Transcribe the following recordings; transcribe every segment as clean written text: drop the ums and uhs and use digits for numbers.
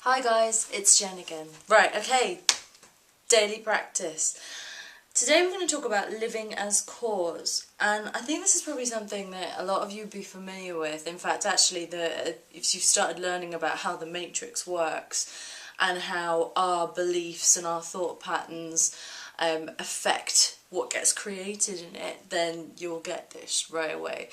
Hi guys, it's Jen again. Right, okay, daily practice. Today we're going to talk about living as cause, and I think this is probably something that a lot of you would be familiar with. In fact, actually, if you've started learning about how the matrix works and how our beliefs and our thought patterns affect what gets created in it, then you'll get this right away.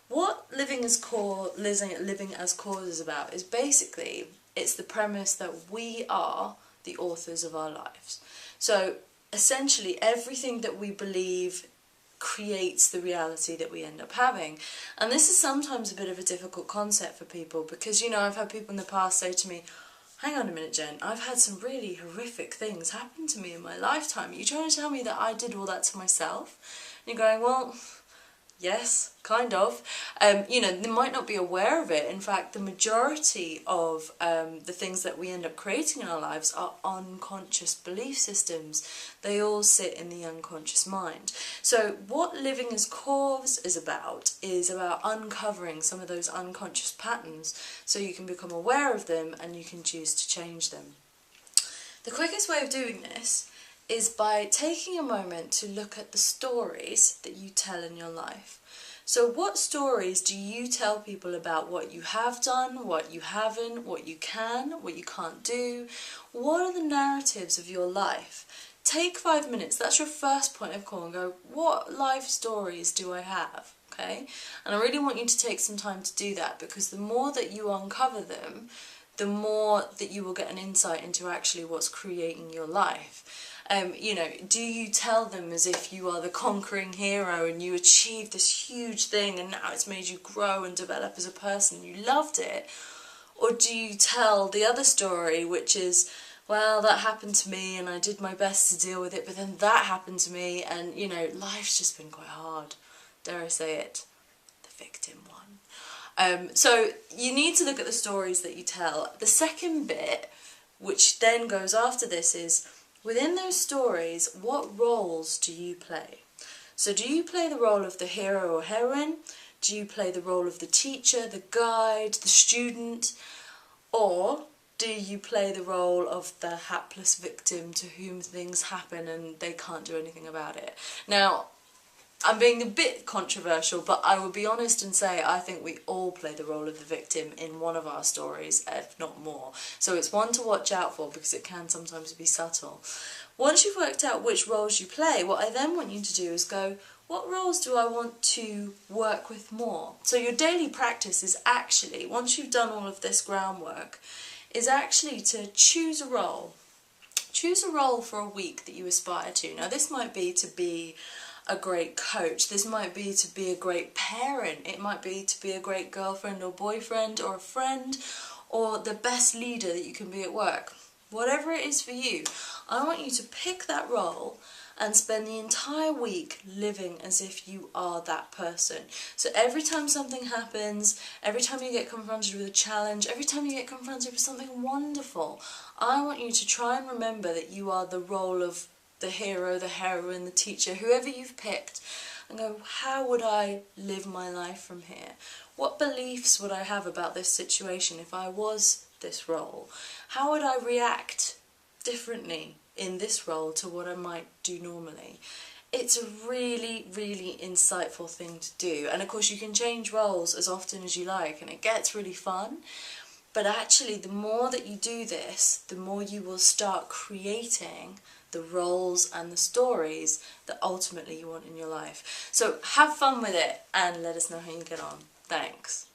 What living as cause is about is basically, it's the premise that we are the authors of our lives. So essentially everything that we believe creates the reality that we end up having. And this is sometimes a bit of a difficult concept for people because, you know, I've had people in the past say to me, hang on a minute, Jen, I've had some really horrific things happen to me in my lifetime. Are you trying to tell me that I did all that to myself? And you're going, well, yes, kind of. You know, they might not be aware of it. In fact, the majority of the things that we end up creating in our lives are unconscious belief systems. They all sit in the unconscious mind. So what living as cause is about uncovering some of those unconscious patterns so you can become aware of them and you can choose to change them. The quickest way of doing this is by taking a moment to look at the stories that you tell in your life. So what stories do you tell people about what you have done, what you haven't, what you can, what you can't do? What are the narratives of your life? Take 5 minutes, that's your first point of call, and go, what life stories do I have? Okay? And I really want you to take some time to do that, because the more that you uncover them, the more that you will get an insight into actually what's creating your life. You know, do you tell them as if you are the conquering hero and you achieved this huge thing and now it's made you grow and develop as a person, you loved it? Or do you tell the other story, which is, well, that happened to me and I did my best to deal with it, but then that happened to me and, you know, life's just been quite hard. Dare I say it? The victim one. So you need to look at the stories that you tell. The second bit, which then goes after this, is within those stories, what roles do you play? So do you play the role of the hero or heroine? Do you play the role of the teacher, the guide, the student? Or do you play the role of the hapless victim to whom things happen and they can't do anything about it? Now, I'm being a bit controversial, but I will be honest and say I think we all play the role of the victim in one of our stories, if not more. So it's one to watch out for because it can sometimes be subtle. Once you've worked out which roles you play, what I then want you to do is go, what roles do I want to work with more? So your daily practice is actually, once you've done all of this groundwork, is actually to choose a role. Choose a role for a week that you aspire to. Now this might be to be a great coach, this might be to be a great parent, it might be to be a great girlfriend or boyfriend or a friend, or the best leader that you can be at work. Whatever it is for you, I want you to pick that role and spend the entire week living as if you are that person. So every time something happens, every time you get confronted with a challenge, every time you get confronted with something wonderful, I want you to try and remember that you are the role of the hero, the heroine, the teacher, whoever you've picked, and go, how would I live my life from here? What beliefs would I have about this situation if I was this role? How would I react differently in this role to what I might do normally? It's a really, really insightful thing to do. And of course you can change roles as often as you like and it gets really fun. But actually the more that you do this, the more you will start creating the roles and the stories that ultimately you want in your life. So have fun with it and let us know how you get on. Thanks.